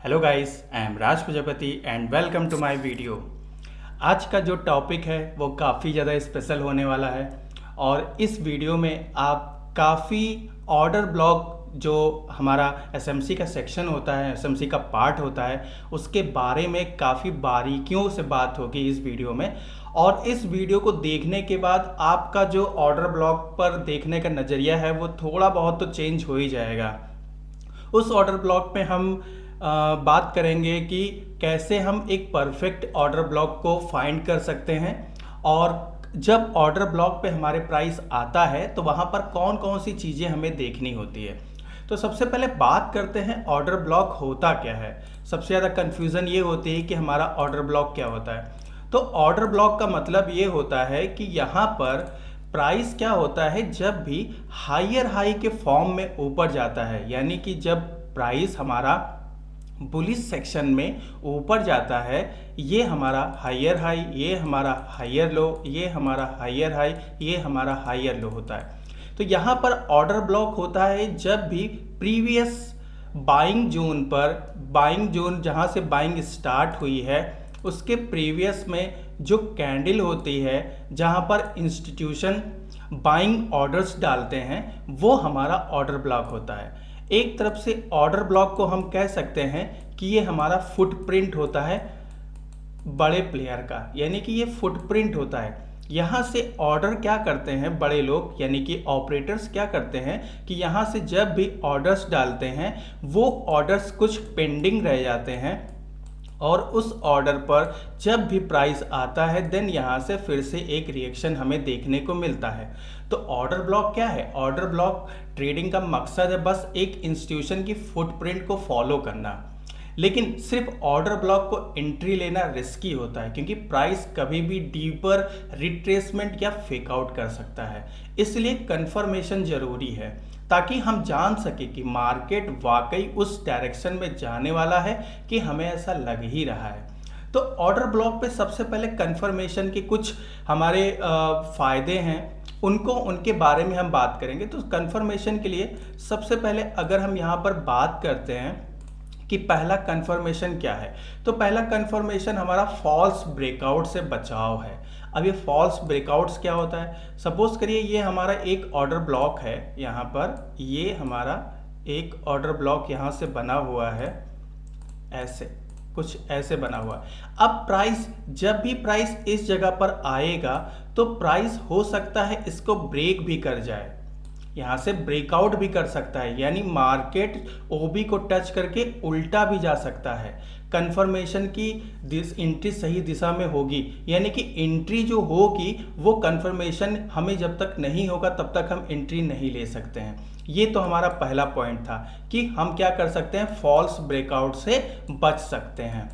Hello guys, I am Raj Prajapati and welcome to my video. आज का जो टॉपिक है वो काफ़ी ज़्यादा स्पेशल होने वाला है और इस वीडियो में आप काफ़ी ऑर्डर ब्लॉक जो हमारा एसएमसी का सेक्शन होता है, एसएमसी का पार्ट होता है, उसके बारे में काफ़ी बारीकियों से बात होगी इस वीडियो में। और इस वीडियो को देखने के बाद आपका जो ऑर्डर ब्लॉक पर देखने का नज़रिया है वो थोड़ा बहुत तो चेंज हो ही जाएगा। उस ऑर्डर ब्लॉक में हम बात करेंगे कि कैसे हम एक परफेक्ट ऑर्डर ब्लॉक को फाइंड कर सकते हैं और जब ऑर्डर ब्लॉक पे हमारे प्राइस आता है तो वहाँ पर कौन कौन सी चीज़ें हमें देखनी होती है। तो सबसे पहले बात करते हैं ऑर्डर ब्लॉक होता क्या है। सबसे ज़्यादा कन्फ्यूज़न ये होती है कि हमारा ऑर्डर ब्लॉक क्या होता है। तो ऑर्डर ब्लॉक का मतलब ये होता है कि यहाँ पर प्राइस क्या होता है जब भी हायर हाई के फॉर्म में ऊपर जाता है, यानी कि जब प्राइस हमारा बुलिश सेक्शन में ऊपर जाता है, ये हमारा हायर हाई, ये हमारा हायर लो, ये हमारा हायर हाई, ये हमारा हायर लो होता है। तो यहाँ पर ऑर्डर ब्लॉक होता है जब भी प्रीवियस बाइंग जोन पर, बाइंग जोन जहाँ से बाइंग स्टार्ट हुई है उसके प्रीवियस में जो कैंडल होती है जहाँ पर इंस्टीट्यूशन बाइंग ऑर्डर्स डालते हैं वो हमारा ऑर्डर ब्लॉक होता है। एक तरफ से ऑर्डर ब्लॉक को हम कह सकते हैं कि ये हमारा फुटप्रिंट होता है बड़े प्लेयर का, यानी कि ये फुटप्रिंट होता है। यहाँ से ऑर्डर क्या करते हैं बड़े लोग, यानी कि ऑपरेटर्स क्या करते हैं कि यहाँ से जब भी ऑर्डर्स डालते हैं वो ऑर्डर्स कुछ पेंडिंग रह जाते हैं और उस ऑर्डर पर जब भी प्राइस आता है देन यहाँ से फिर से एक रिएक्शन हमें देखने को मिलता है। तो ऑर्डर ब्लॉक क्या है? ऑर्डर ब्लॉक ट्रेडिंग का मकसद है बस एक इंस्टीट्यूशन की फुटप्रिंट को फॉलो करना। लेकिन सिर्फ ऑर्डर ब्लॉक को एंट्री लेना रिस्की होता है क्योंकि प्राइस कभी भी डीपर रिट्रेसमेंट या फेक आउट कर सकता है। इसलिए कंफर्मेशन जरूरी है ताकि हम जान सके कि मार्केट वाकई उस डायरेक्शन में जाने वाला है कि हमें ऐसा लग ही रहा है। तो ऑर्डर ब्लॉक पे सबसे पहले कंफर्मेशन के कुछ हमारे फ़ायदे हैं, उनके बारे में हम बात करेंगे। तो कंफर्मेशन के लिए सबसे पहले अगर हम यहाँ पर बात करते हैं कि पहला कंफर्मेशन क्या है, तो पहला कंफर्मेशन हमारा फॉल्स ब्रेकआउट से बचाव है। अब ये फॉल्स ब्रेकआउट्स क्या होता है? सपोज करिए ये हमारा एक ऑर्डर ब्लॉक है, यहाँ पर ये हमारा एक ऑर्डर ब्लॉक यहाँ से बना हुआ है, ऐसे कुछ ऐसे बना हुआ है। अब प्राइस, जब भी प्राइस इस जगह पर आएगा तो प्राइस हो सकता है इसको ब्रेक भी कर जाए, यहाँ से ब्रेकआउट भी कर सकता है, यानी मार्केट ओबी को टच करके उल्टा भी जा सकता है। कंफर्मेशन की एंट्री सही दिशा में होगी, यानी कि एंट्री जो होगी वो कंफर्मेशन हमें जब तक नहीं होगा तब तक हम एंट्री नहीं ले सकते हैं। ये तो हमारा पहला पॉइंट था कि हम क्या कर सकते हैं, फॉल्स ब्रेकआउट से बच सकते हैं।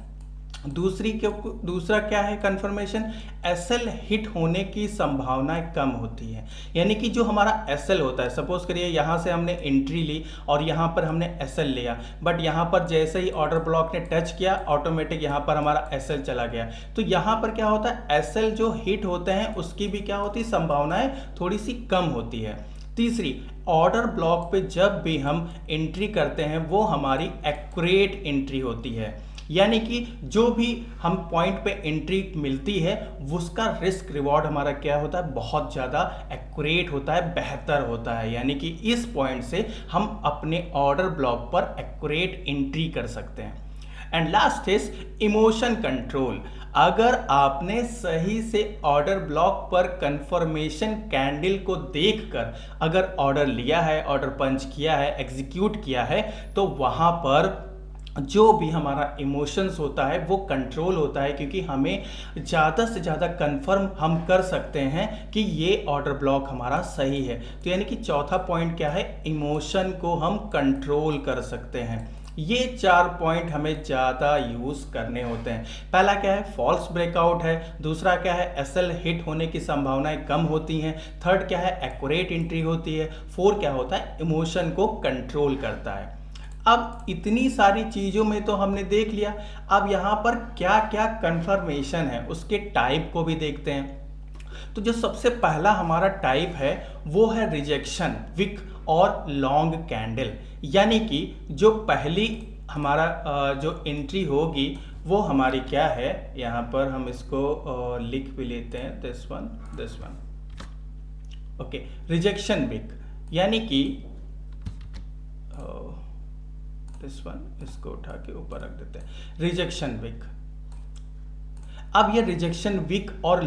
दूसरा क्या है कंफर्मेशन? एसएल हिट होने की संभावनाएं कम होती है, यानी कि जो हमारा एसएल होता है, सपोज करिए यहाँ से हमने एंट्री ली और यहाँ पर हमने एसएल लिया, बट यहाँ पर जैसे ही ऑर्डर ब्लॉक ने टच किया ऑटोमेटिक यहाँ पर हमारा एसएल चला गया। तो यहाँ पर क्या होता है, एसएल जो हिट होते हैं उसकी भी क्या होती है, संभावनाएं थोड़ी सी कम होती है। तीसरी, ऑर्डर ब्लॉक पे जब भी हम एंट्री करते हैं वो हमारी एक्यूरेट एंट्री होती है, यानी कि जो भी हम पॉइंट पे एंट्री मिलती है उसका रिस्क रिवॉर्ड हमारा क्या होता है, बहुत ज़्यादा एक्यूरेट होता है, बेहतर होता है। यानी कि इस पॉइंट से हम अपने ऑर्डर ब्लॉक पर एक्यूरेट एंट्री कर सकते हैं। And last is emotion control. अगर आपने सही से ऑर्डर ब्लॉक पर कंफर्मेशन कैंडल को देखकर अगर ऑर्डर लिया है, ऑर्डर पंच किया है, एग्जीक्यूट किया है, तो वहाँ पर जो भी हमारा इमोशंस होता है वो कंट्रोल होता है, क्योंकि हमें ज़्यादा से ज़्यादा कंफर्म हम कर सकते हैं कि ये ऑर्डर ब्लॉक हमारा सही है। तो यानी कि चौथा पॉइंट क्या है, इमोशन को हम कंट्रोल कर सकते हैं। ये 4 पॉइंट हमें ज़्यादा यूज़ करने होते हैं। पहला क्या है, फॉल्स ब्रेकआउट है। दूसरा क्या है, एसएल हिट होने की संभावनाएं कम होती हैं। थर्ड क्या है, एक्यूरेट एंट्री होती है। फोर्थ क्या होता है, इमोशन को कंट्रोल करता है। अब इतनी सारी चीज़ों में तो हमने देख लिया, अब यहाँ पर क्या क्या कंफर्मेशन है उसके टाइप को भी देखते हैं। तो जो सबसे पहला हमारा टाइप है वो है रिजेक्शन विक और लॉन्ग कैंडल, यानी कि जो पहली हमारा जो एंट्री होगी वो हमारी क्या है, यहाँ पर हम इसको लिख भी लेते हैं, this one. Okay, rejection wick, यानी कि दिस वन, इसको उठा के ऊपर रख देते हैं, रिजेक्शन विक। अब ये रिजेक्शन विक और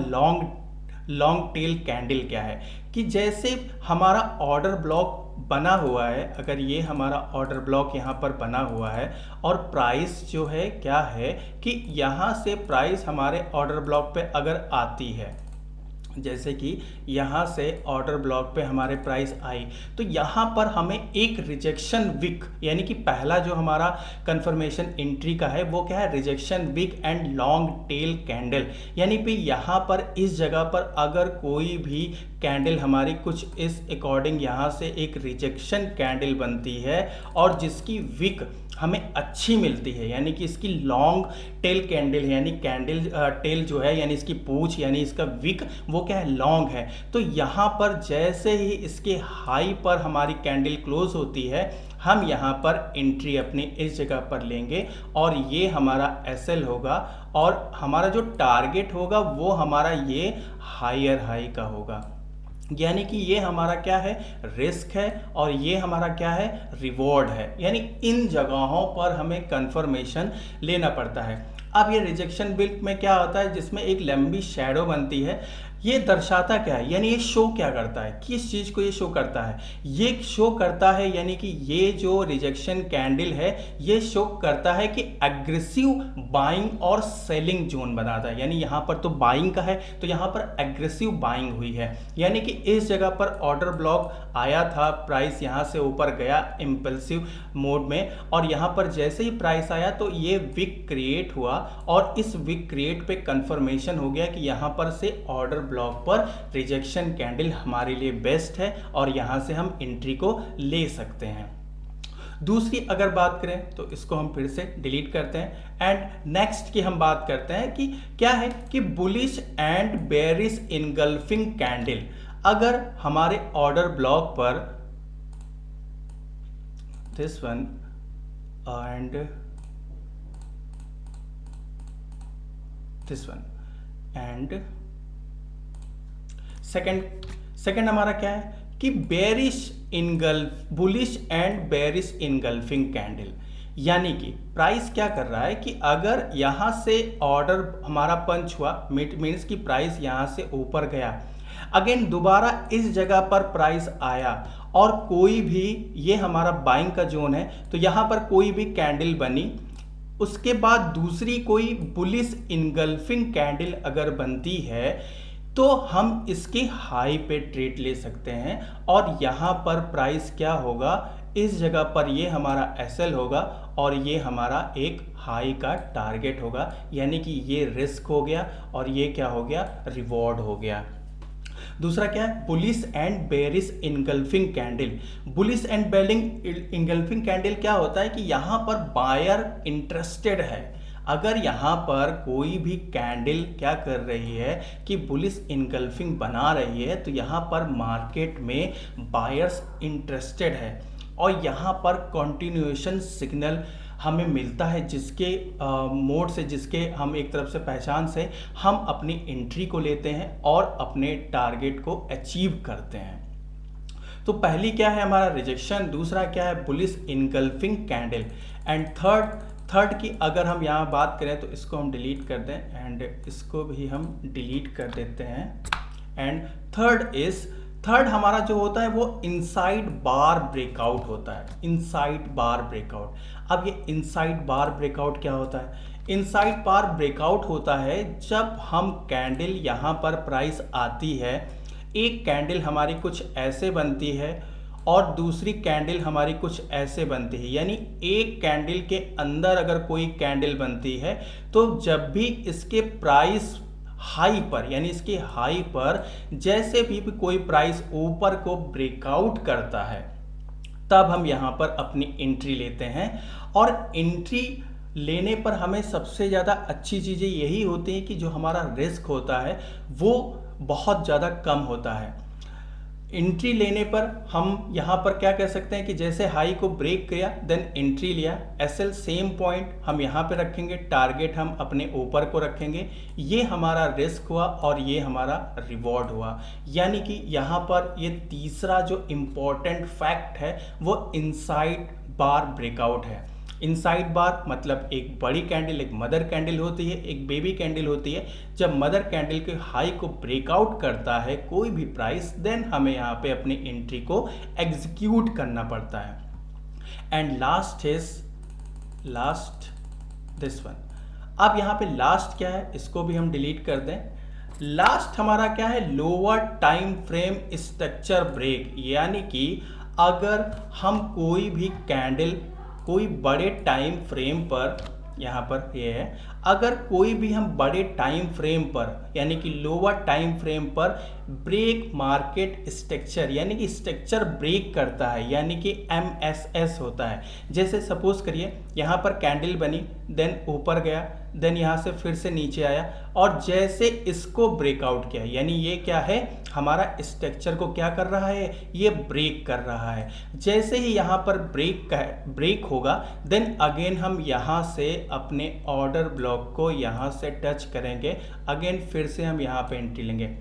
लॉन्ग टेल कैंडल क्या है कि जैसे हमारा ऑर्डर ब्लॉक बना हुआ है, अगर ये हमारा ऑर्डर ब्लॉक यहाँ पर बना हुआ है और प्राइस जो है क्या है कि यहाँ से प्राइस हमारे ऑर्डर ब्लॉक पे अगर आती है, जैसे कि यहाँ से ऑर्डर ब्लॉक पे हमारे प्राइस आई, तो यहाँ पर हमें एक रिजेक्शन विक, यानी कि पहला जो हमारा कंफर्मेशन एंट्री का है वो क्या है, rejection wick and long tail candle. यानी कि यहाँ पर इस जगह पर अगर कोई भी कैंडल हमारी कुछ इस अकॉर्डिंग यहाँ से एक रिजेक्शन कैंडल बनती है और जिसकी विक हमें अच्छी मिलती है, यानी कि इसकी लॉन्ग टेल कैंडल है, यानी कैंडल टेल जो है यानी इसकी पूंछ यानी इसका विक वो क्या है, लॉन्ग है। तो यहाँ पर जैसे ही इसके हाई पर हमारी कैंडल क्लोज होती है, हम यहाँ पर एंट्री अपनी इस जगह पर लेंगे और ये हमारा एसएल होगा और हमारा जो टारगेट होगा वो हमारा ये हायर हाई का होगा। यानी कि ये हमारा क्या है, रिस्क है और ये हमारा क्या है, रिवॉर्ड है। यानी इन जगहों पर हमें कंफर्मेशन लेना पड़ता है। अब ये रिजेक्शन विक में क्या होता है, जिसमें एक लंबी शैडो बनती है, ये दर्शाता क्या है, यानी ये शो क्या करता है, किस चीज़ को ये शो करता है, ये शो करता है यानी कि ये जो रिजेक्शन कैंडल है ये शो करता है कि एग्रेसिव बाइंग और सेलिंग जोन बनाता है। यानी यहाँ पर तो बाइंग का है तो यहाँ पर एग्रेसिव बाइंग हुई है, यानी कि इस जगह पर ऑर्डर ब्लॉक आया था, प्राइस यहाँ से ऊपर गया इम्पल्सिव मोड में और यहाँ पर जैसे ही प्राइस आया तो ये विक क्रिएट हुआ और इस विक क्रिएट पे कंफर्मेशन हो गया कि यहाँ पर से ऑर्डर ब्लॉक पर रिजेक्शन कैंडल हमारे लिए बेस्ट है और यहां से हम एंट्री को ले सकते हैं। दूसरी अगर बात करें तो इसको हम फिर से डिलीट करते हैं एंड नेक्स्ट की हम बात करते हैं कि क्या है कि bullish and bearish engulfing candle. अगर हमारे ऑर्डर ब्लॉक पर this one and this one and second हमारा क्या है कि bullish and bearish engulfing candle, यानी कि प्राइस क्या कर रहा है कि अगर यहाँ से ऑर्डर हमारा पंच हुआ मीन्स कि प्राइस यहाँ से ऊपर गया, अगेन दोबारा इस जगह पर प्राइस आया और कोई भी, ये हमारा बाइंग का जोन है, तो यहाँ पर कोई भी कैंडल बनी, उसके बाद दूसरी कोई बुलिश इनगल्फिंग कैंडल अगर बनती है तो हम इसके हाई पे ट्रेड ले सकते हैं और यहाँ पर प्राइस क्या होगा, इस जगह पर ये हमारा एसएल होगा और ये हमारा एक हाई का टारगेट होगा। यानी कि ये रिस्क हो गया और ये क्या हो गया, रिवॉर्ड हो गया। दूसरा क्या है, bullish and bearish engulfing candle. Bullish and bearish engulfing candle क्या होता है कि यहाँ पर बायर इंटरेस्टेड है। अगर यहाँ पर कोई भी कैंडल क्या कर रही है कि बुलिश इनगल्फिंग बना रही है तो यहाँ पर मार्केट में बायर्स इंटरेस्टेड है और यहाँ पर कंटिन्यूएशन सिग्नल हमें मिलता है, जिसके मोड से, जिसके हम एक तरफ से पहचान से हम अपनी एंट्री को लेते हैं और अपने टारगेट को अचीव करते हैं। तो पहली क्या है हमारा रिजेक्शन, दूसरा क्या है bullish engulfing candle and third की अगर हम यहाँ बात करें तो इसको हम डिलीट कर दें एंड इसको भी हम डिलीट कर देते हैं एंड थर्ड हमारा जो होता है वो इनसाइड बार ब्रेकआउट होता है, इनसाइड बार ब्रेकआउट। अब ये इनसाइड बार ब्रेकआउट क्या होता है, इनसाइड बार ब्रेकआउट होता है जब हम कैंडल यहाँ पर प्राइस आती है, एक कैंडल हमारी कुछ ऐसे बनती है और दूसरी कैंडल हमारी कुछ ऐसे बनती है। यानी एक कैंडल के अंदर अगर कोई कैंडल बनती है तो जब भी इसके प्राइस हाई पर, यानी इसके हाई पर जैसे भी कोई प्राइस ऊपर को ब्रेकआउट करता है तब हम यहाँ पर अपनी एंट्री लेते हैं और एंट्री लेने पर हमें सबसे ज़्यादा अच्छी चीज़ें यही होती हैं कि जो हमारा रिस्क होता है वो बहुत ज़्यादा कम होता है। एंट्री लेने पर हम यहाँ पर क्या कर सकते हैं कि जैसे हाई को ब्रेक किया देन एंट्री लिया, एसएल सेम पॉइंट हम यहाँ पे रखेंगे, टारगेट हम अपने ऊपर को रखेंगे, ये हमारा रिस्क हुआ और ये हमारा रिवॉर्ड हुआ। यानी कि यहाँ पर ये तीसरा जो इम्पोर्टेंट फैक्ट है वो इनसाइड बार ब्रेकआउट है। इनसाइड बार मतलब एक बड़ी कैंडल, एक मदर कैंडल होती है, एक बेबी कैंडल होती है। जब मदर कैंडल के हाई को ब्रेकआउट करता है कोई भी प्राइस, देन हमें यहाँ पे अपनी एंट्री को एग्जीक्यूट करना पड़ता है। And last this one. अब यहाँ पे लास्ट क्या है, इसको भी हम डिलीट कर दें। लास्ट हमारा क्या है, lower time frame structure break. यानी कि अगर हम कोई भी कैंडल कोई बड़े टाइम फ्रेम पर, यहाँ पर ये है, अगर कोई भी हम बड़े टाइम फ्रेम पर यानी कि लोअर टाइम फ्रेम पर ब्रेक मार्केट स्ट्रक्चर यानी कि स्ट्रक्चर ब्रेक करता है, यानी कि MSS होता है। जैसे सपोज करिए यहाँ पर कैंडल बनी, देन ऊपर गया, देन यहाँ से फिर से नीचे आया और जैसे इसको ब्रेकआउट किया, यानी ये क्या है, हमारा स्ट्रक्चर को क्या कर रहा है, ये ब्रेक कर रहा है। जैसे ही यहाँ पर ब्रेक होगा, देन अगेन हम यहाँ से अपने ऑर्डर ब्लॉक को यहाँ से टच करेंगे, अगेन फिर से हम यहाँ पे एंट्री लेंगे।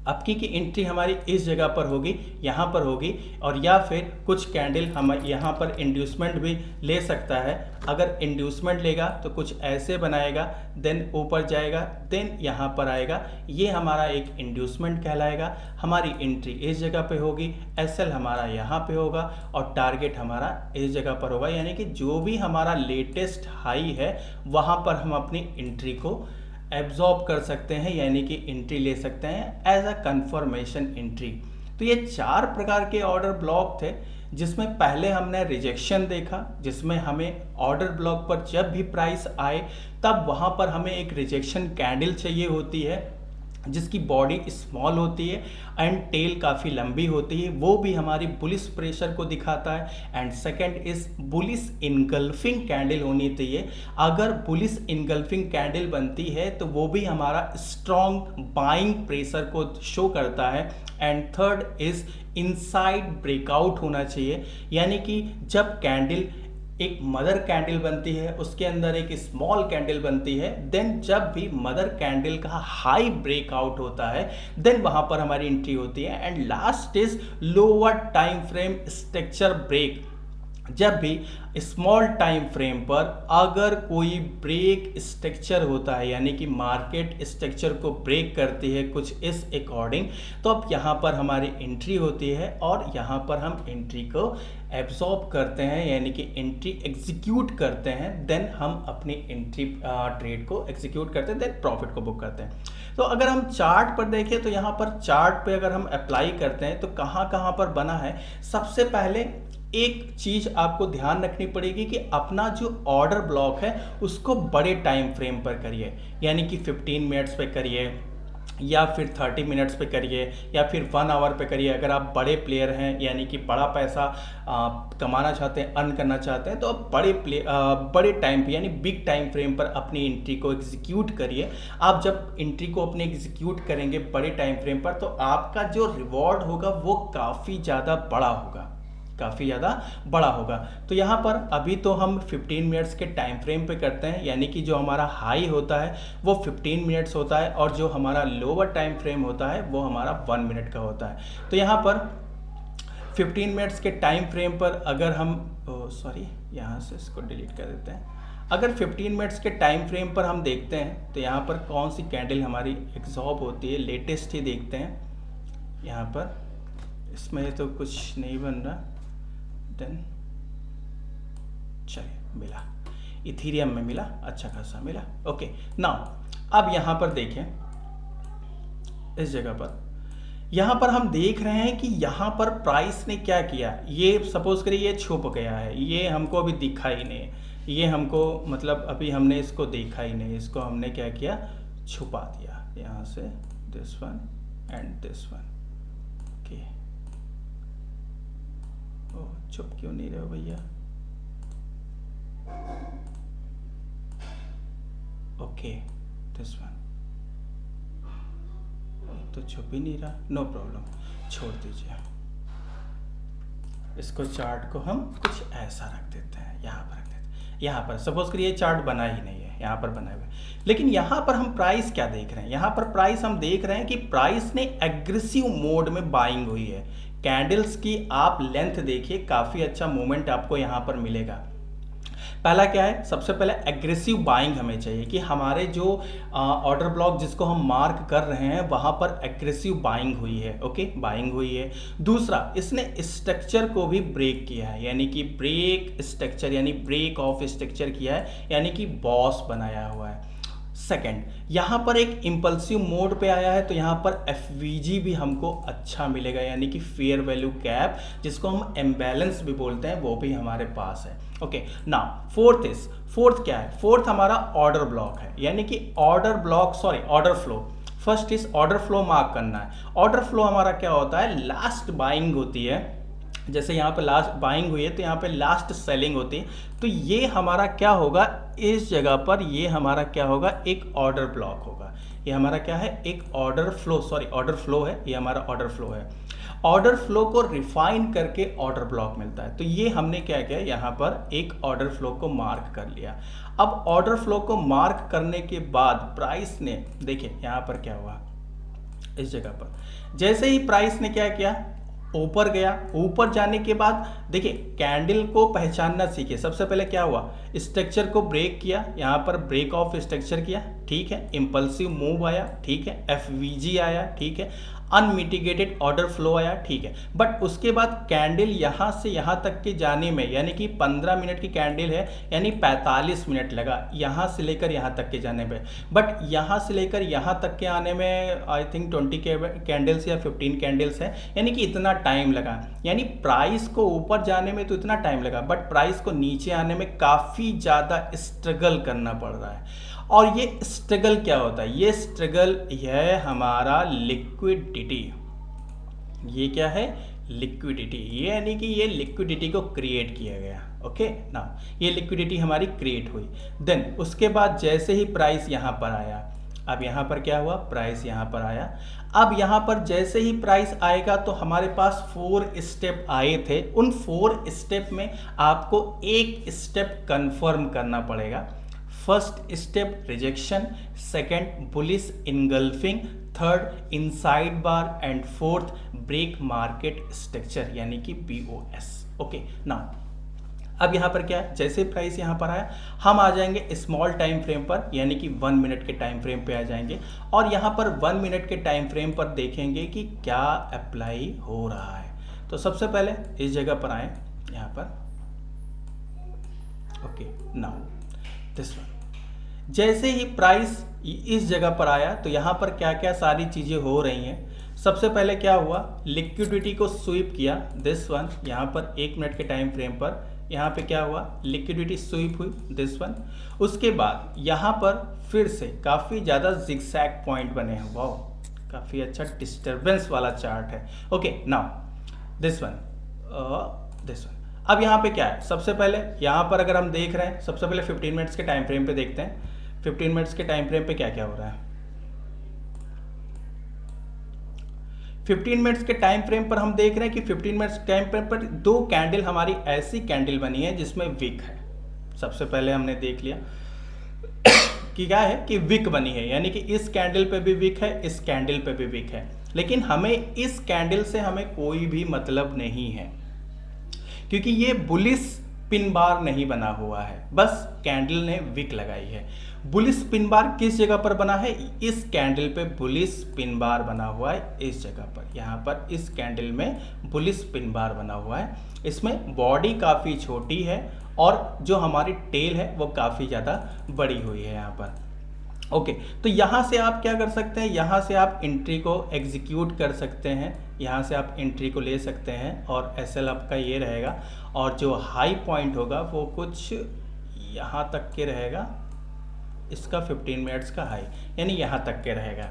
अब की एंट्री हमारी इस जगह पर होगी, यहाँ पर होगी, और या फिर कुछ कैंडल हम यहाँ पर इंड्यूसमेंट भी ले सकता है। अगर इंड्यूसमेंट लेगा तो कुछ ऐसे बनाएगा, देन ऊपर जाएगा, देन यहाँ पर आएगा, ये हमारा एक इंड्यूसमेंट कहलाएगा। हमारी एंट्री इस जगह पे होगी, एसएल हमारा यहाँ पे होगा और टारगेट हमारा इस जगह पर होगा। यानी कि जो भी हमारा लेटेस्ट हाई है वहाँ पर हम अपनी एंट्री को एब्जॉर्ब कर सकते हैं, यानी कि एंट्री ले सकते हैं एज अ कंफर्मेशन एंट्री। तो ये 4 प्रकार के ऑर्डर ब्लॉक थे, जिसमें पहले हमने रिजेक्शन देखा, जिसमें हमें ऑर्डर ब्लॉक पर जब भी प्राइस आए तब वहाँ पर हमें एक रिजेक्शन कैंडल चाहिए होती है जिसकी बॉडी स्मॉल होती है एंड टेल काफ़ी लंबी होती है, वो भी हमारी बुलिश प्रेशर को दिखाता है। And second is bullish engulfing candle होनी चाहिए। अगर बुलिश इनगल्फिंग कैंडल बनती है तो वो भी हमारा स्ट्रॉन्ग बाइंग प्रेशर को शो करता है। And third is inside breakout होना चाहिए, यानी कि जब कैंडल एक मदर कैंडल बनती है उसके अंदर एक स्मॉल कैंडल बनती है, देन जब भी मदर कैंडल का हाई ब्रेकआउट होता है देन वहां पर हमारी एंट्री होती है। And last is lower time frame structure break. जब भी स्मॉल टाइम फ्रेम पर अगर कोई ब्रेक स्ट्रक्चर होता है, यानी कि मार्केट स्ट्रक्चर को ब्रेक करती है कुछ इस अकॉर्डिंग, तो अब यहाँ पर हमारी एंट्री होती है और यहाँ पर हम एंट्री को एब्जॉर्ब करते हैं, यानी कि एंट्री एग्जीक्यूट करते हैं, देन हम अपनी एंट्री ट्रेड को एग्जीक्यूट करते हैं, देन प्रॉफिट को बुक करते हैं। तो अगर हम चार्ट पर देखें तो यहाँ पर चार्ट पे अगर हम अप्लाई करते हैं तो कहाँ कहाँ पर बना है, सबसे पहले एक चीज आपको ध्यान रखनी पड़ेगी कि अपना जो ऑर्डर ब्लॉक है उसको बड़े टाइम फ्रेम पर करिए, यानी कि 15 मिनट्स पे करिए या फिर 30 मिनट्स पे करिए या फिर 1 आवर पे करिए। अगर आप बड़े प्लेयर हैं यानी कि बड़ा पैसा कमाना चाहते हैं, अर्न करना चाहते हैं, तो आप बड़े टाइम पे यानी बिग टाइम फ्रेम पर अपनी एंट्री को एग्जीक्यूट करिए। आप जब एंट्री को अपने एग्जीक्यूट करेंगे बड़े टाइम फ्रेम पर तो आपका जो रिवॉर्ड होगा वो काफ़ी ज़्यादा बड़ा होगा, काफ़ी ज़्यादा बड़ा होगा। तो यहाँ पर अभी तो हम 15 मिनट्स के टाइम फ्रेम पे करते हैं, यानी कि जो हमारा हाई होता है वो 15 मिनट्स होता है और जो हमारा लोअर टाइम फ्रेम होता है वो हमारा 1 मिनट का होता है। तो यहाँ पर 15 मिनट्स के टाइम फ्रेम पर अगर हम यहाँ से इसको डिलीट कर देते हैं। अगर 15 मिनट्स के टाइम फ्रेम पर हम देखते हैं तो यहाँ पर कौन सी कैंडल हमारी एग्जॉर्ब होती है, लेटेस्ट ही देखते हैं। यहाँ पर इसमें तो कुछ नहीं बन रहा, देन चलिए मिला, इथीरियम में मिला, अच्छा खासा मिला। ओके नाउ अब यहाँ पर देखें, इस जगह पर यहाँ पर हम देख रहे हैं कि यहाँ पर प्राइस ने क्या किया, ये सपोज करिए ये छुप गया है, ये हमको अभी दिखा ही नहीं, ये हमको मतलब अभी हमने इसको देखा ही नहीं, इसको हमने क्या किया, छुपा दिया यहाँ से, this one and this one. Okay चुप क्यों नहीं रहे हो भैया, ओके दिस वन, तो छुप ही नहीं रहा, नो प्रॉब्लम, छोड़ दीजिए। इसको चार्ट को हम कुछ ऐसा रख देते हैं, यहाँ पर रख देते हैं। यहाँ पर सपोज करिए चार्ट बना ही नहीं है, यहाँ पर बना हुआ है, लेकिन यहाँ पर हम प्राइस क्या देख रहे हैं, यहाँ पर प्राइस हम देख रहे हैं कि प्राइस ने एग्रेसिव मोड में बाइंग हुई है। कैंडल्स की आप लेंथ देखिए, काफ़ी अच्छा मूवमेंट आपको यहाँ पर मिलेगा। पहला क्या है, सबसे पहले एग्रेसिव बाइंग हमें चाहिए कि हमारे जो ऑर्डर ब्लॉक जिसको हम मार्क कर रहे हैं वहाँ पर एग्रेसिव बाइंग हुई है, ओके, बाइंग हुई है। दूसरा, इसने स्ट्रक्चर को भी ब्रेक किया है, यानी कि ब्रेक स्ट्रक्चर यानी ब्रेक ऑफ स्ट्रक्चर किया है, यानी कि बॉस बनाया हुआ है। सेकंड, यहाँ पर एक इम्पल्सिव मोड पे आया है, तो यहाँ पर एफवीजी भी हमको अच्छा मिलेगा, यानी कि फेयर वैल्यू कैप, जिसको हम एम्बैलेंस भी बोलते हैं, वो भी हमारे पास है। ओके, नाउ फोर्थ क्या है, फोर्थ हमारा ऑर्डर ब्लॉक है, यानी कि ऑर्डर फ्लो। फर्स्ट इस ऑर्डर फ्लो मार्क करना है। ऑर्डर फ्लो हमारा क्या होता है, लास्ट बाइंग होती है, जैसे यहाँ पे लास्ट बाइंग हुई है तो यहाँ पे लास्ट सेलिंग होती है, तो ये हमारा क्या होगा, इस जगह पर ये हमारा क्या होगा, एक ऑर्डर ब्लॉक होगा। ये हमारा क्या है, एक ऑर्डर फ्लो है, ये हमारा ऑर्डर फ्लो है। ऑर्डर फ्लो को रिफाइन करके ऑर्डर ब्लॉक मिलता है, तो ये हमने क्या किया, यहाँ पर एक ऑर्डर फ्लो को मार्क कर लिया। अब ऑर्डर फ्लो को मार्क करने के बाद प्राइस ने, देखिए यहाँ पर क्या हुआ, इस जगह पर जैसे ही प्राइस ने क्या किया, ऊपर गया। ऊपर जाने के बाद देखिए कैंडल को पहचानना सीखिए। सबसे पहले क्या हुआ, स्ट्रक्चर को ब्रेक किया, यहाँ पर ब्रेक ऑफ स्ट्रक्चर किया, ठीक है, इम्पल्सिव मूव आया, ठीक है, एफवीजी आया, ठीक है, अनमिटिगेटेड ऑर्डर फ्लो आया, ठीक है। बट उसके बाद कैंडल यहाँ से यहाँ तक के जाने में, यानी कि 15 मिनट की कैंडल है, यानी 45 मिनट लगा यहाँ से लेकर यहाँ तक के जाने में। बट यहाँ से लेकर यहाँ तक के आने में आई थिंक 20 कैंडल्स या 15 कैंडल्स है, यानी कि इतना टाइम लगा। यानी प्राइस को ऊपर जाने में तो इतना टाइम लगा, बट प्राइस को नीचे आने में काफ़ी ज़्यादा स्ट्रगल करना पड़ रहा है। और ये स्ट्रगल क्या होता है, ये स्ट्रगल है हमारा लिक्विडिटी। ये क्या है, लिक्विडिटी, ये यानी कि ये लिक्विडिटी को क्रिएट किया गया। ओके ना, ये लिक्विडिटी हमारी क्रिएट हुई। देन उसके बाद जैसे ही प्राइस यहाँ पर आया, अब यहाँ पर क्या हुआ, प्राइस यहाँ पर आया। अब यहाँ पर जैसे ही प्राइस आएगा तो हमारे पास 4 स्टेप आए थे, उन 4 स्टेप में आपको एक स्टेप कंफर्म करना पड़ेगा। First step rejection, second bullish engulfing, third inside bar and fourth break market structure यानी कि BOS। ओके ना, अब यहाँ पर क्या है, जैसे प्राइस यहाँ पर आया हम आ जाएंगे स्मॉल टाइम फ्रेम पर, यानी कि 1 मिनट के टाइम फ्रेम पे आ जाएंगे और यहाँ पर 1 मिनट के टाइम फ्रेम पर देखेंगे कि क्या अप्लाई हो रहा है। तो सबसे पहले इस जगह पर आए, यहाँ पर ओके नाउ दिस वन। जैसे ही प्राइस इस जगह पर आया तो यहाँ पर क्या क्या सारी चीज़ें हो रही हैं। सबसे पहले क्या हुआ, लिक्विडिटी को स्वीप किया, दिस वन, यहाँ पर 1 मिनट के टाइम फ्रेम पर यहाँ पे क्या हुआ, लिक्विडिटी स्वीप हुई, दिस वन। उसके बाद यहाँ पर फिर से काफ़ी ज़्यादा जिगजैग पॉइंट बने हैं, वाह काफ़ी अच्छा डिस्टर्बेंस वाला चार्ट है। Okay now this one, this one. अब यहाँ पे क्या है, सबसे पहले यहाँ पर अगर हम देख रहे हैं, सबसे पहले 15 मिनट्स के टाइम फ्रेम पे देखते हैं। 15 मिनट्स के टाइम फ्रेम पे क्या क्या हो रहा है। 15 मिनट्स के टाइम फ्रेम पर हम देख रहे हैं कि 15 मिनट्स टाइम फ्रेम पर 2 कैंडल हमारी ऐसी कैंडल बनी है जिसमें विक है। सबसे पहले हमने देख लिया कि क्या है कि विक बनी है, यानी कि इस कैंडल पे भी विक है, इस कैंडल पे भी विक है, लेकिन हमें इस कैंडल से हमें कोई भी मतलब नहीं है क्योंकि ये बुलिश पिन बार नहीं बना हुआ है, बस कैंडल ने विक लगाई है। बुलिश पिन बार किस जगह पर बना है, इस कैंडल पे बुलिश पिन बार बना हुआ है, इस जगह पर, यहाँ पर इस कैंडल में बुलिश पिन बार बना हुआ है। इसमें बॉडी काफ़ी छोटी है और जो हमारी टेल है वो काफ़ी ज़्यादा बड़ी हुई है यहाँ पर। ओके तो यहाँ से आप क्या कर सकते हैं, यहाँ से आप एंट्री को एग्जीक्यूट कर सकते हैं, यहाँ से आप एंट्री को ले सकते हैं और SL आपका ये रहेगा और जो हाई पॉइंट होगा वो कुछ यहाँ तक के रहेगा, इसका 15 मिनट्स का हाई, यानी यहाँ तक के रहेगा।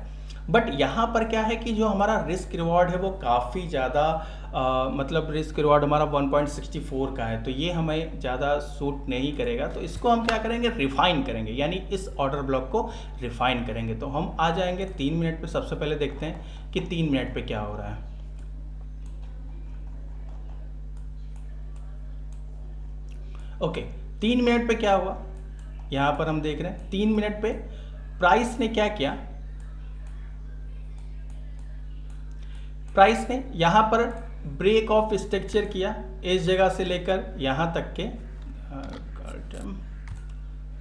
बट यहाँ पर क्या है कि जो हमारा रिस्क रिवॉर्ड है वो काफ़ी ज़्यादा मतलब रिस्क रिवॉर्ड हमारा 1.64 का है, तो ये हमें ज़्यादा सूट नहीं करेगा। तो इसको हम क्या करेंगे, रिफाइन करेंगे, यानी इस ऑर्डर ब्लॉक को रिफाइन करेंगे। तो हम आ जाएंगे 3 मिनट पे। सबसे पहले देखते हैं कि 3 मिनट पे क्या हो रहा है। ओके, 3 मिनट पे क्या हुआ, यहाँ पर हम देख रहे हैं 3 मिनट पे प्राइस ने क्या किया, प्राइस ने यहाँ पर ब्रेक ऑफ स्ट्रक्चर किया, इस जगह से लेकर यहाँ तक के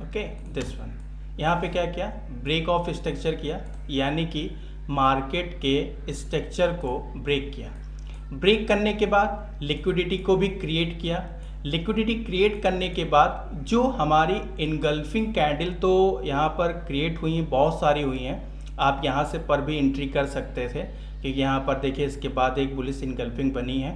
ओके दिस वन, यहाँ पे क्या किया, ब्रेक ऑफ स्ट्रक्चर किया, यानी कि मार्केट के स्ट्रक्चर को ब्रेक किया। ब्रेक करने के बाद लिक्विडिटी को भी क्रिएट किया। लिक्विडिटी क्रिएट करने के बाद जो हमारी इनगल्फिंग कैंडल तो यहाँ पर क्रिएट हुई हैं, बहुत सारी हुई हैं, आप यहाँ से पर भी एंट्री कर सकते थे, क्योंकि यहाँ पर देखिए इसके बाद एक बुलिश इनगल्फिंग बनी है,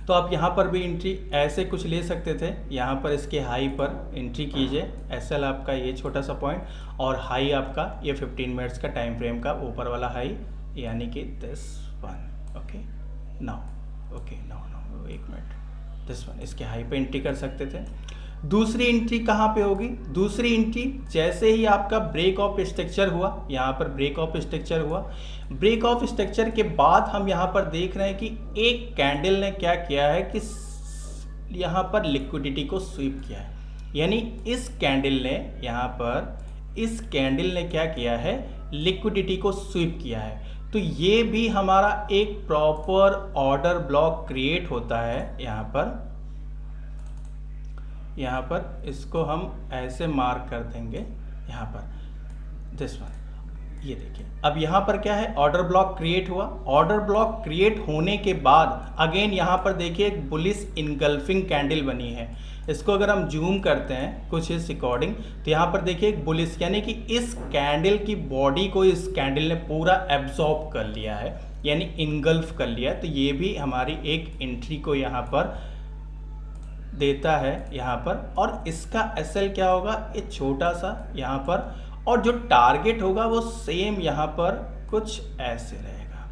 तो आप यहाँ पर भी एंट्री ऐसे कुछ ले सकते थे। यहाँ पर इसके हाई पर एंट्री कीजिए, एसएल आपका ये छोटा सा पॉइंट, और हाई आपका ये 15 मिनट्स का टाइम फ्रेम का ऊपर वाला हाई, यानी कि this one. Okay now, okay now एक मिनट, दिस वन, इसके हाई पे एंट्री कर सकते थे। दूसरी एंट्री कहाँ पे होगी, दूसरी एंट्री जैसे ही आपका ब्रेक ऑफ स्ट्रक्चर हुआ, यहाँ पर ब्रेक ऑफ स्ट्रक्चर हुआ, ब्रेक ऑफ स्ट्रक्चर के बाद हम यहाँ पर देख रहे हैं कि एक कैंडल ने क्या किया है कि यहाँ पर लिक्विडिटी को स्वीप किया है, यानी इस कैंडल ने यहाँ पर, इस कैंडल ने क्या किया है, लिक्विडिटी को स्वीप किया है। तो ये भी हमारा एक प्रॉपर ऑर्डर ब्लॉक क्रिएट होता है। यहाँ पर इसको हम ऐसे मार्क कर देंगे, यहाँ पर दिस वन, ये देखिए। अब यहाँ पर क्या है, ऑर्डर ब्लॉक क्रिएट हुआ। ऑर्डर ब्लॉक क्रिएट होने के बाद अगेन यहाँ पर देखिए एक बुलिश इनगल्फिंग कैंडल बनी है। इसको अगर हम जूम करते हैं कुछ इस अकॉर्डिंग, तो यहाँ पर देखिए एक बुलिश, यानी कि इस कैंडल की बॉडी को इस कैंडल ने पूरा एब्जॉर्ब कर लिया है, यानी इनगल्फ कर लिया है। तो ये भी हमारी एक एंट्री को यहाँ पर देता है यहाँ पर, और इसका एसएल क्या होगा, ये छोटा सा यहाँ पर, और जो टारगेट होगा वो सेम यहाँ पर कुछ ऐसे रहेगा,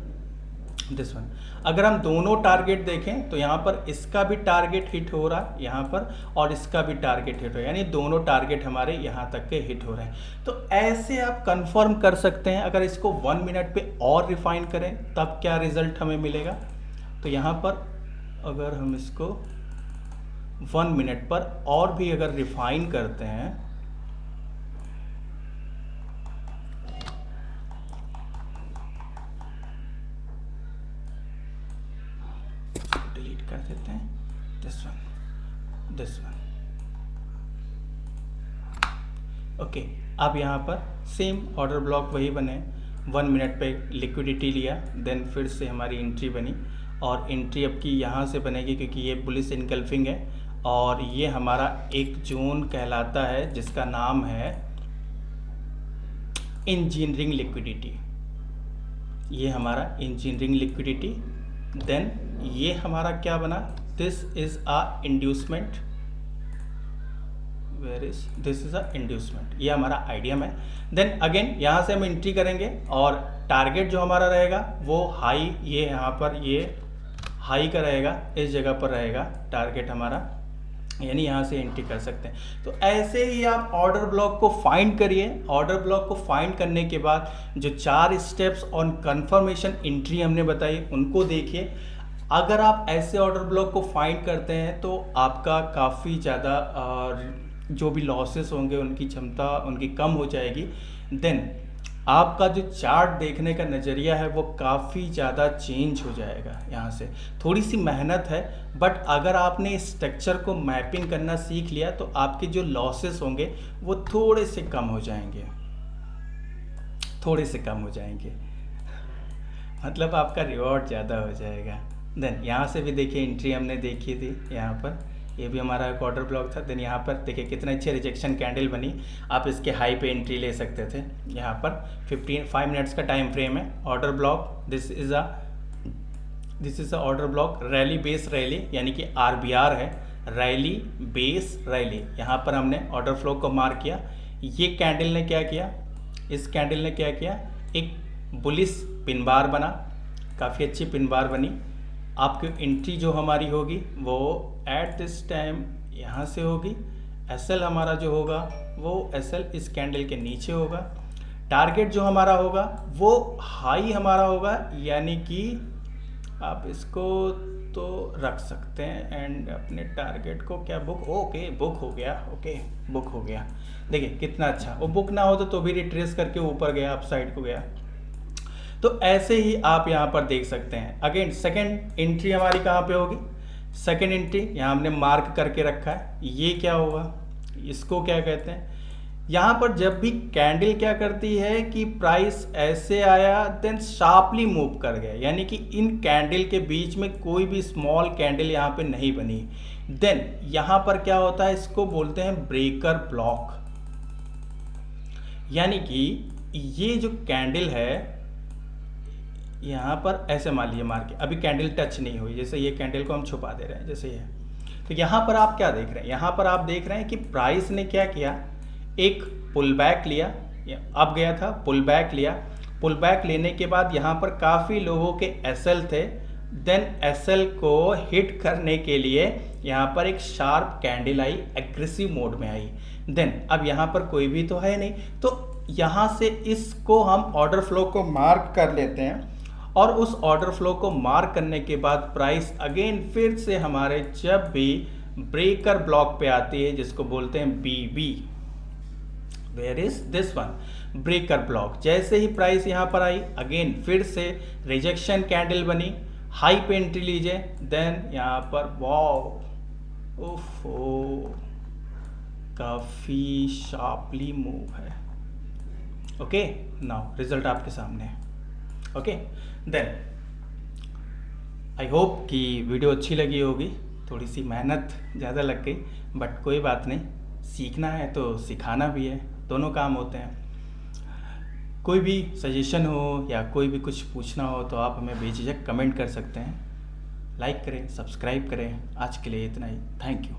दिस वन। अगर हम दोनों टारगेट देखें तो यहाँ पर इसका भी टारगेट हिट हो रहा है यहाँ पर, और इसका भी टारगेट हिट हो रहा है, यानी दोनों टारगेट हमारे यहाँ तक के हिट हो रहे हैं। तो ऐसे आप कंफर्म कर सकते हैं। अगर इसको 1 मिनट पे और रिफाइन करें तब क्या रिजल्ट हमें मिलेगा, तो यहाँ पर अगर हम इसको 1 मिनट पर और भी अगर रिफाइन करते हैं, डिलीट कर देते हैं, this one, this one. Okay, अब यहाँ पर सेम ऑर्डर ब्लॉक वही बने, 1 मिनट पे लिक्विडिटी लिया, देन फिर से हमारी एंट्री बनी, और एंट्री अब की यहाँ से बनेगी क्योंकि ये बुलिश इनगल्फिंग है, और ये हमारा एक जोन कहलाता है जिसका नाम है इंजीनियरिंग लिक्विडिटी। ये हमारा इंजीनियरिंग लिक्विडिटी। देन ये हमारा क्या बना, this is a inducement, where is, this is a inducement, ये हमारा आइडियम है। देन अगेन यहाँ से हम एंट्री करेंगे, और टारगेट जो हमारा रहेगा वो हाई, ये यहाँ पर ये हाई का रहेगा, इस जगह पर रहेगा टारगेट हमारा, यानी यहाँ से एंट्री कर सकते हैं। तो ऐसे ही आप ऑर्डर ब्लॉक को फाइंड करिए। ऑर्डर ब्लॉक को फाइंड करने के बाद जो 4 स्टेप्स ऑन कंफर्मेशन एंट्री हमने बताई उनको देखिए। अगर आप ऐसे ऑर्डर ब्लॉक को फाइंड करते हैं तो आपका काफ़ी ज़्यादा जो भी लॉसेस होंगे उनकी क्षमता उनकी कम हो जाएगी। देन आपका जो चार्ट देखने का नज़रिया है वो काफ़ी ज़्यादा चेंज हो जाएगा। यहाँ से थोड़ी सी मेहनत है, बट अगर आपने स्ट्रक्चर को मैपिंग करना सीख लिया तो आपके जो लॉसेस होंगे वो थोड़े से कम हो जाएंगे, थोड़े से कम हो जाएंगे, मतलब आपका रिवॉर्ड ज़्यादा हो जाएगा। देन यहाँ से भी देखिए एंट्री हमने देखी थी, यहाँ पर ये भी हमारा एक ऑर्डर ब्लॉक था। देन यहाँ पर देखिए कितना अच्छी रिजेक्शन कैंडल बनी, आप इसके हाई पे एंट्री ले सकते थे। यहाँ पर 5 मिनट्स का टाइम फ्रेम है। Order block this is a order block rally base rally, यानी कि RBR है, रैली बेस रैली। यहाँ पर हमने ऑर्डर फ्लो को मार्क किया। ये कैंडल ने क्या किया, इस कैंडल ने क्या किया, एक बुलिश पिन बार बना, काफ़ी अच्छी पिन बार बनी। आपकी एंट्री जो हमारी होगी वो एट दिस टाइम यहाँ से होगी। एसएल हमारा जो होगा वो एसएल इस कैंडल के नीचे होगा। टारगेट जो हमारा होगा वो हाई हमारा होगा, यानी कि आप इसको तो रख सकते हैं एंड अपने टारगेट को क्या बुक बुक हो गया। बुक हो गया। देखिए कितना अच्छा, वो बुक ना हो तो भी रिट्रेस करके ऊपर गया, अप साइड को गया। तो ऐसे ही आप यहाँ पर देख सकते हैं। अगेन सेकंड एंट्री हमारी कहाँ पे होगी? सेकंड एंट्री यहाँ हमने मार्क करके रखा है। ये क्या होगा, इसको क्या कहते हैं? यहाँ पर जब भी कैंडल क्या करती है कि प्राइस ऐसे आया देन शार्पली मूव कर गया, यानी कि इन कैंडल के बीच में कोई भी स्मॉल कैंडल यहाँ पे नहीं बनी, देन यहाँ पर क्या होता है, इसको बोलते हैं ब्रेकर ब्लॉक। यानी कि ये जो कैंडल है यहाँ पर ऐसे मान लीजिए मार के, अभी कैंडल टच नहीं हुई, जैसे ये कैंडल को हम छुपा दे रहे हैं जैसे ये। तो यहाँ पर आप क्या देख रहे हैं? यहाँ पर आप देख रहे हैं कि प्राइस ने क्या किया, एक पुल बैक लिया, अब गया था पुल बैक लिया। पुल बैक लेने के बाद यहाँ पर काफ़ी लोगों के एसएल थे, देन एसएल को हिट करने के लिए यहाँ पर एक शार्प कैंडल आई, एग्रेसिव मोड में आई। देन अब यहाँ पर कोई भी तो है नहीं, तो यहाँ से इसको हम ऑर्डर फ्लो को मार्क कर लेते हैं, और उस ऑर्डर फ्लो को मार्क करने के बाद प्राइस अगेन फिर से हमारे जब भी ब्रेकर ब्लॉक पे आती है, जिसको बोलते हैं BB, where is this one, breaker block. जैसे ही प्राइस यहाँ पर आई अगेन फिर से रिजेक्शन कैंडल बनी, हाई पे एंट्री लीजिए, देन यहाँ पर वाओ ओफो काफ़ी शार्पली मूव है। ओके, नाउ रिजल्ट आपके सामने है। ओके, देन आई होप कि वीडियो अच्छी लगी होगी। थोड़ी सी मेहनत ज़्यादा लग गई, बट कोई बात नहीं, सीखना है तो सिखाना भी है, दोनों काम होते हैं। कोई भी सजेशन हो या कोई भी कुछ पूछना हो तो आप हमें बेझिझक कमेंट कर सकते हैं। लाइक करें, सब्सक्राइब करें। आज के लिए इतना ही, थैंक यू।